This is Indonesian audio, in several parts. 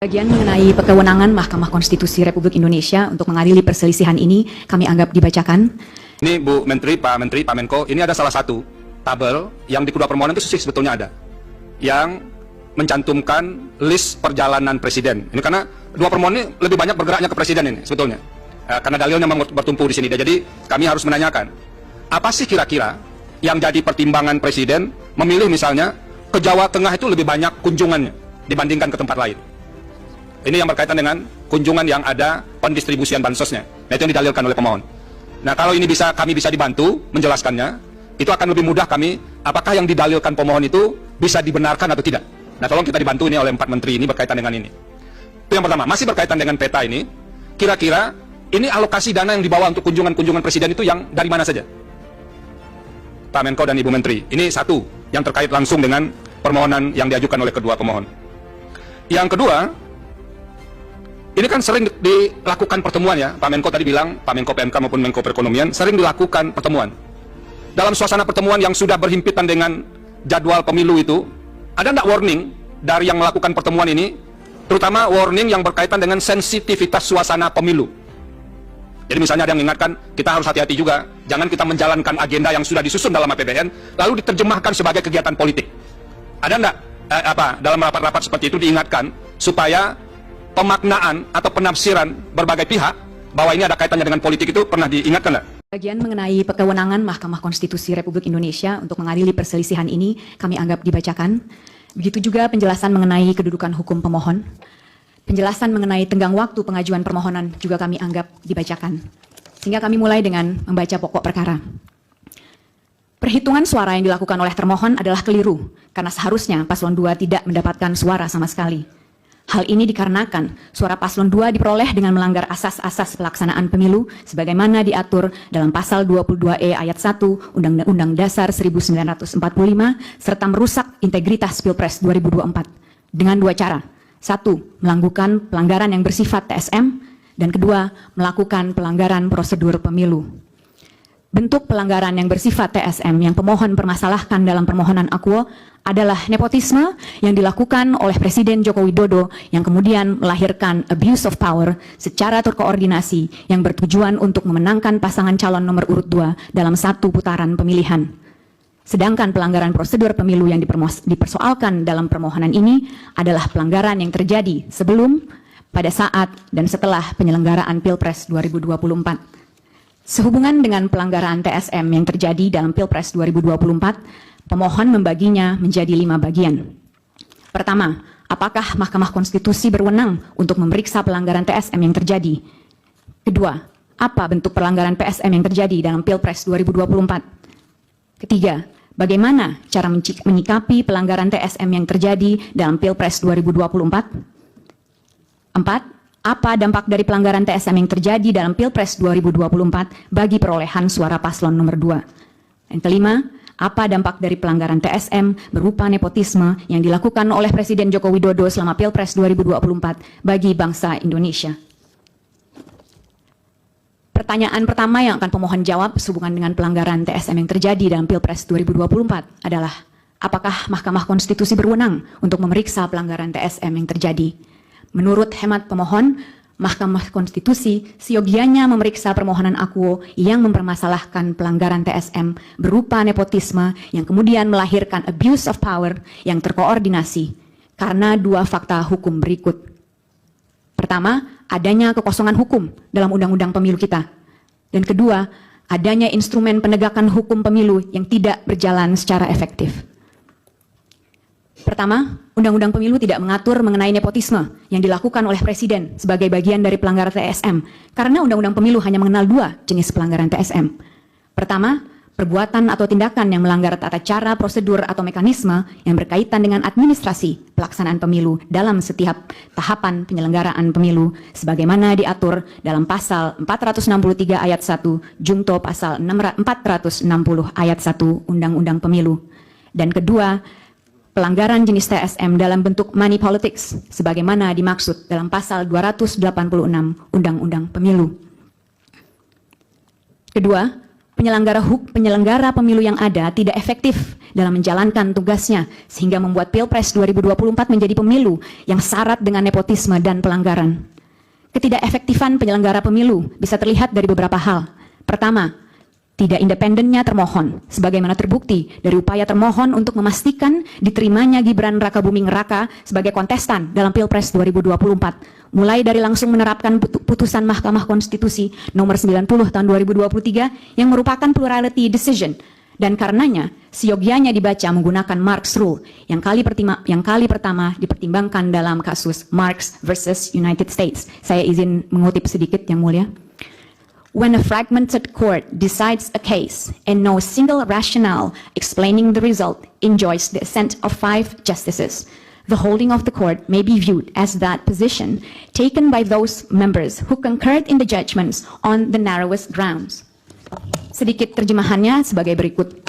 Bagian mengenai kewenangan Mahkamah Konstitusi Republik Indonesia untuk mengadili perselisihan ini kami anggap dibacakan. Ini Bu Menteri, Pak Menko, ini ada salah satu tabel yang di kedua permohonan itu sebetulnya ada yang mencantumkan list perjalanan presiden. Ini karena dua permohonan ini lebih banyak bergeraknya ke presiden ini sebetulnya. Karena dalilnya memang bertumpu di sini. Jadi kami harus menanyakan, apa sih kira-kira yang jadi pertimbangan presiden memilih misalnya ke Jawa Tengah itu lebih banyak kunjungannya dibandingkan ke tempat lain. Ini yang berkaitan dengan kunjungan yang ada pendistribusian bansosnya. Nah, itu yang didalilkan oleh pemohon. Nah, kalau ini kami bisa dibantu menjelaskannya, itu akan lebih mudah kami, apakah yang didalilkan pemohon itu bisa dibenarkan atau tidak. Nah, tolong kita dibantu ini oleh 4 menteri ini berkaitan dengan ini. Itu yang pertama. Masih berkaitan dengan peta ini, kira-kira ini alokasi dana yang dibawa untuk kunjungan-kunjungan presiden itu yang dari mana saja? Pak Menko dan Ibu Menteri. Ini satu yang terkait langsung dengan permohonan yang diajukan oleh kedua pemohon. Yang kedua, ini kan sering dilakukan pertemuan ya, Pak Menko tadi bilang, Pak Menko PMK maupun Menko Perekonomian sering dilakukan pertemuan. Dalam suasana pertemuan yang sudah berhimpitan dengan jadwal pemilu itu, ada nggak warning dari yang melakukan pertemuan ini, terutama warning yang berkaitan dengan sensitivitas suasana pemilu. Jadi misalnya ada yang mengingatkan, kita harus hati-hati juga, jangan kita menjalankan agenda yang sudah disusun dalam APBN, lalu diterjemahkan sebagai kegiatan politik. Ada nggak dalam rapat-rapat seperti itu diingatkan supaya pemaknaan atau penafsiran berbagai pihak bahwa ini ada kaitannya dengan politik itu pernah diingatkan nggak? Bagian mengenai kewenangan Mahkamah Konstitusi Republik Indonesia untuk mengadili perselisihan ini kami anggap dibacakan. Begitu juga penjelasan mengenai kedudukan hukum pemohon. Penjelasan mengenai tenggang waktu pengajuan permohonan juga kami anggap dibacakan. Sehingga kami mulai dengan membaca pokok perkara. Perhitungan suara yang dilakukan oleh termohon adalah keliru, karena seharusnya paslon 2 tidak mendapatkan suara sama sekali. Hal ini dikarenakan suara paslon 2 diperoleh dengan melanggar asas-asas pelaksanaan pemilu sebagaimana diatur dalam pasal 22E ayat 1 Undang-Undang Dasar 1945 serta merusak integritas Pilpres 2024 dengan dua cara. Satu, melakukan pelanggaran yang bersifat TSM, dan kedua, melakukan pelanggaran prosedur pemilu. Bentuk pelanggaran yang bersifat TSM yang pemohon permasalahkan dalam permohonan akuo adalah nepotisme yang dilakukan oleh Presiden Joko Widodo yang kemudian melahirkan abuse of power secara terkoordinasi yang bertujuan untuk memenangkan pasangan calon nomor urut 2 dalam satu putaran pemilihan. Sedangkan pelanggaran prosedur pemilu yang dipersoalkan dalam permohonan ini adalah pelanggaran yang terjadi sebelum, pada saat, dan setelah penyelenggaraan Pilpres 2024. Sehubungan dengan pelanggaran TSM yang terjadi dalam Pilpres 2024, pemohon membaginya menjadi 5 bagian. Pertama, apakah Mahkamah Konstitusi berwenang untuk memeriksa pelanggaran TSM yang terjadi? Kedua, apa bentuk pelanggaran PSM yang terjadi dalam Pilpres 2024? Ketiga, bagaimana cara menyikapi pelanggaran TSM yang terjadi dalam Pilpres 2024? Empat, apa dampak dari pelanggaran TSM yang terjadi dalam Pilpres 2024 bagi perolehan suara paslon nomor 2? Yang kelima, apa dampak dari pelanggaran TSM berupa nepotisme yang dilakukan oleh Presiden Joko Widodo selama Pilpres 2024 bagi bangsa Indonesia? Pertanyaan pertama yang akan pemohon jawab sehubungan dengan pelanggaran TSM yang terjadi dalam Pilpres 2024 adalah, apakah Mahkamah Konstitusi berwenang untuk memeriksa pelanggaran TSM yang terjadi? Menurut hemat pemohon, Mahkamah Konstitusi seyogianya memeriksa permohonan akuo yang mempermasalahkan pelanggaran TSM berupa nepotisme yang kemudian melahirkan abuse of power yang terkoordinasi karena dua fakta hukum berikut. Pertama, adanya kekosongan hukum dalam undang-undang pemilu kita. Dan kedua, adanya instrumen penegakan hukum pemilu yang tidak berjalan secara efektif. Pertama, Undang-Undang Pemilu tidak mengatur mengenai nepotisme yang dilakukan oleh Presiden sebagai bagian dari pelanggaran TSM, karena Undang-Undang Pemilu hanya mengenal 2 jenis pelanggaran TSM. Pertama, perbuatan atau tindakan yang melanggar tata cara, prosedur, atau mekanisme yang berkaitan dengan administrasi pelaksanaan pemilu dalam setiap tahapan penyelenggaraan pemilu, sebagaimana diatur dalam pasal 463 ayat 1, jungto pasal 460 ayat 1 Undang-Undang Pemilu. Dan kedua, pelanggaran jenis TSM dalam bentuk money politics sebagaimana dimaksud dalam pasal 286 Undang-Undang Pemilu. Kedua, penyelenggara pemilu yang ada tidak efektif dalam menjalankan tugasnya, sehingga membuat Pilpres 2024 menjadi pemilu yang syarat dengan nepotisme dan pelanggaran. Ketidakefektifan penyelenggara pemilu bisa terlihat dari beberapa hal. Pertama, tidak independennya termohon, sebagaimana terbukti dari upaya termohon untuk memastikan diterimanya Gibran Rakabuming Raka sebagai kontestan dalam Pilpres 2024, mulai dari langsung menerapkan putusan Mahkamah Konstitusi nomor 90 tahun 2023 yang merupakan plurality decision, dan karenanya seyogianya dibaca menggunakan Marx Rule yang kali pertama dipertimbangkan dalam kasus Marx versus United States. Saya izin mengutip sedikit, Yang Mulia. When a fragmented court decides a case and no single rationale explaining the result enjoys the assent of 5 justices, the holding of the court may be viewed as that position taken by those members who concurred in the judgments on the narrowest grounds. Sedikit terjemahannya sebagai berikut.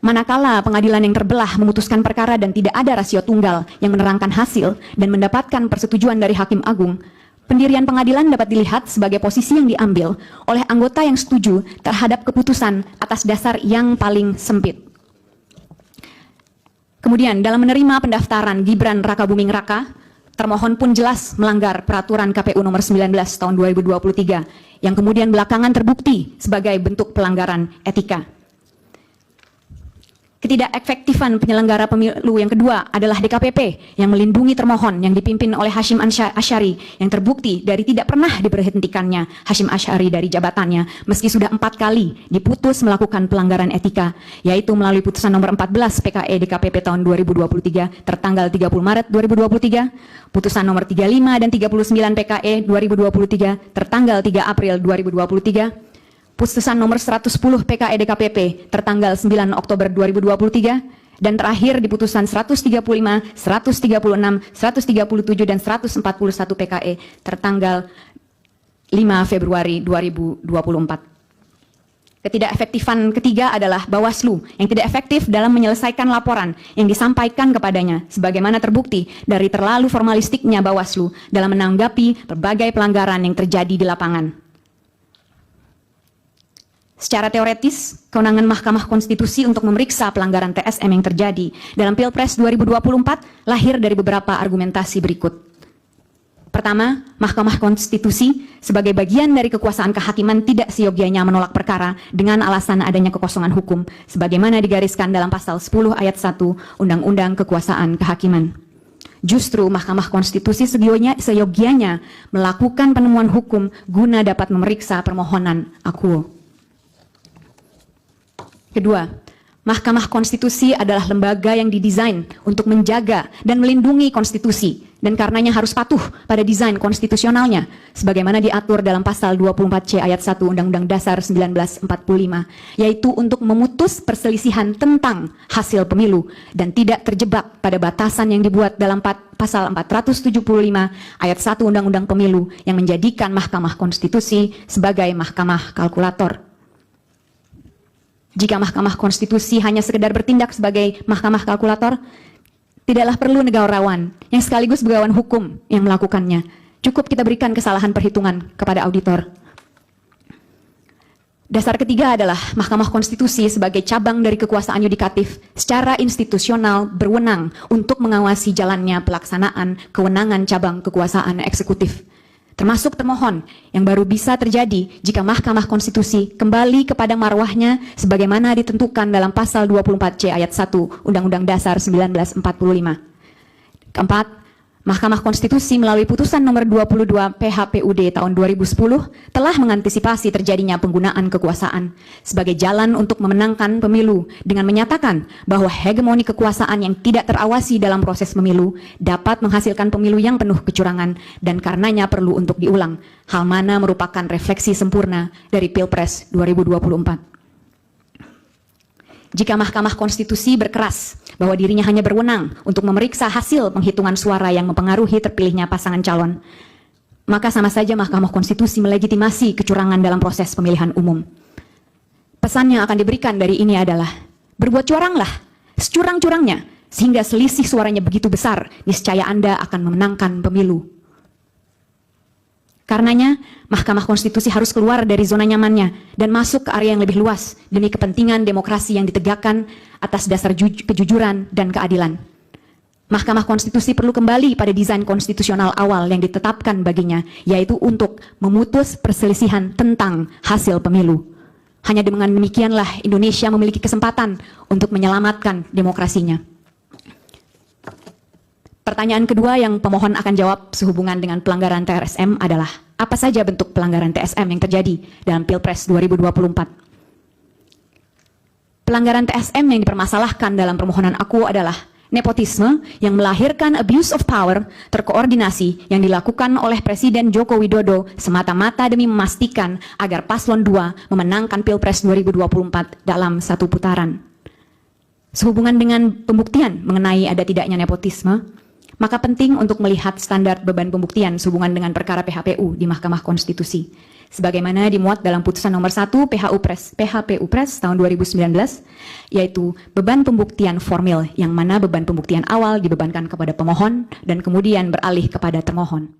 Manakala pengadilan yang terbelah memutuskan perkara dan tidak ada rasio tunggal yang menerangkan hasil dan mendapatkan persetujuan dari Hakim Agung, pendirian pengadilan dapat dilihat sebagai posisi yang diambil oleh anggota yang setuju terhadap keputusan atas dasar yang paling sempit. Kemudian, dalam menerima pendaftaran Gibran Rakabuming Raka, termohon pun jelas melanggar peraturan KPU nomor 19 tahun 2023 yang kemudian belakangan terbukti sebagai bentuk pelanggaran etika. Ketidakefektifan penyelenggara pemilu yang kedua adalah DKPP yang melindungi termohon yang dipimpin oleh Hashim Asyari yang terbukti dari tidak pernah diberhentikannya Hashim Asyari dari jabatannya meski sudah 4 kali diputus melakukan pelanggaran etika, yaitu melalui putusan nomor 14 PKE DKPP tahun 2023 tertanggal 30 Maret 2023, putusan nomor 35 dan 39 PKE 2023 tertanggal 3 April 2023, putusan nomor 110 PKE DKPP tertanggal 9 Oktober 2023, dan terakhir di putusan 135, 136, 137, dan 141 PKE tertanggal 5 Februari 2024. Ketidakefektifan ketiga adalah Bawaslu yang tidak efektif dalam menyelesaikan laporan yang disampaikan kepadanya, sebagaimana terbukti dari terlalu formalistiknya Bawaslu dalam menanggapi berbagai pelanggaran yang terjadi di lapangan. Secara teoretis, kewenangan Mahkamah Konstitusi untuk memeriksa pelanggaran TSM yang terjadi dalam Pilpres 2024 lahir dari beberapa argumentasi berikut. Pertama, Mahkamah Konstitusi sebagai bagian dari kekuasaan kehakiman tidak seyogianya menolak perkara dengan alasan adanya kekosongan hukum, sebagaimana digariskan dalam pasal 10 ayat 1 Undang-Undang Kekuasaan Kehakiman. Justru Mahkamah Konstitusi seyogianya melakukan penemuan hukum guna dapat memeriksa permohonan akuo. Kedua, Mahkamah Konstitusi adalah lembaga yang didesain untuk menjaga dan melindungi konstitusi dan karenanya harus patuh pada desain konstitusionalnya sebagaimana diatur dalam pasal 24C ayat 1 Undang-Undang Dasar 1945, yaitu untuk memutus perselisihan tentang hasil pemilu dan tidak terjebak pada batasan yang dibuat dalam pasal 475 ayat 1 Undang-Undang Pemilu yang menjadikan Mahkamah Konstitusi sebagai mahkamah kalkulator. Jika Mahkamah Konstitusi hanya sekedar bertindak sebagai mahkamah kalkulator, tidaklah perlu negarawan yang sekaligus begawan hukum yang melakukannya. Cukup kita berikan kesalahan perhitungan kepada auditor. Dasar ketiga adalah Mahkamah Konstitusi sebagai cabang dari kekuasaan yudikatif secara institusional berwenang untuk mengawasi jalannya pelaksanaan kewenangan cabang kekuasaan eksekutif, termasuk termohon yang baru bisa terjadi jika Mahkamah Konstitusi kembali kepada marwahnya sebagaimana ditentukan dalam pasal 24C ayat 1 Undang-Undang Dasar 1945. Keempat, Mahkamah Konstitusi melalui putusan nomor 22 PHPUD tahun 2010 telah mengantisipasi terjadinya penggunaan kekuasaan sebagai jalan untuk memenangkan pemilu dengan menyatakan bahwa hegemoni kekuasaan yang tidak terawasi dalam proses pemilu dapat menghasilkan pemilu yang penuh kecurangan dan karenanya perlu untuk diulang, hal mana merupakan refleksi sempurna dari Pilpres 2024. Jika Mahkamah Konstitusi berkeras bahwa dirinya hanya berwenang untuk memeriksa hasil penghitungan suara yang mempengaruhi terpilihnya pasangan calon, maka sama saja Mahkamah Konstitusi melegitimasi kecurangan dalam proses pemilihan umum. Pesan yang akan diberikan dari ini adalah, berbuat curanglah, securang-curangnya, sehingga selisih suaranya begitu besar, niscaya Anda akan memenangkan pemilu. Karenanya, Mahkamah Konstitusi harus keluar dari zona nyamannya dan masuk ke area yang lebih luas demi kepentingan demokrasi yang ditegakkan atas dasar kejujuran dan keadilan. Mahkamah Konstitusi perlu kembali pada desain konstitusional awal yang ditetapkan baginya, yaitu untuk memutus perselisihan tentang hasil pemilu. Hanya dengan demikianlah Indonesia memiliki kesempatan untuk menyelamatkan demokrasinya. Pertanyaan kedua yang pemohon akan jawab sehubungan dengan pelanggaran TRSM adalah, apa saja bentuk pelanggaran TSM yang terjadi dalam Pilpres 2024? Pelanggaran TSM yang dipermasalahkan dalam permohonan aku adalah nepotisme yang melahirkan abuse of power terkoordinasi yang dilakukan oleh Presiden Joko Widodo semata-mata demi memastikan agar Paslon 2 memenangkan Pilpres 2024 dalam satu putaran. Sehubungan dengan pembuktian mengenai ada tidaknya nepotisme, maka penting untuk melihat standar beban pembuktian sehubungan dengan perkara PHPU di Mahkamah Konstitusi. Sebagaimana dimuat dalam putusan nomor 1 PHPU Pres tahun 2019, yaitu beban pembuktian formil yang mana beban pembuktian awal dibebankan kepada pemohon dan kemudian beralih kepada termohon.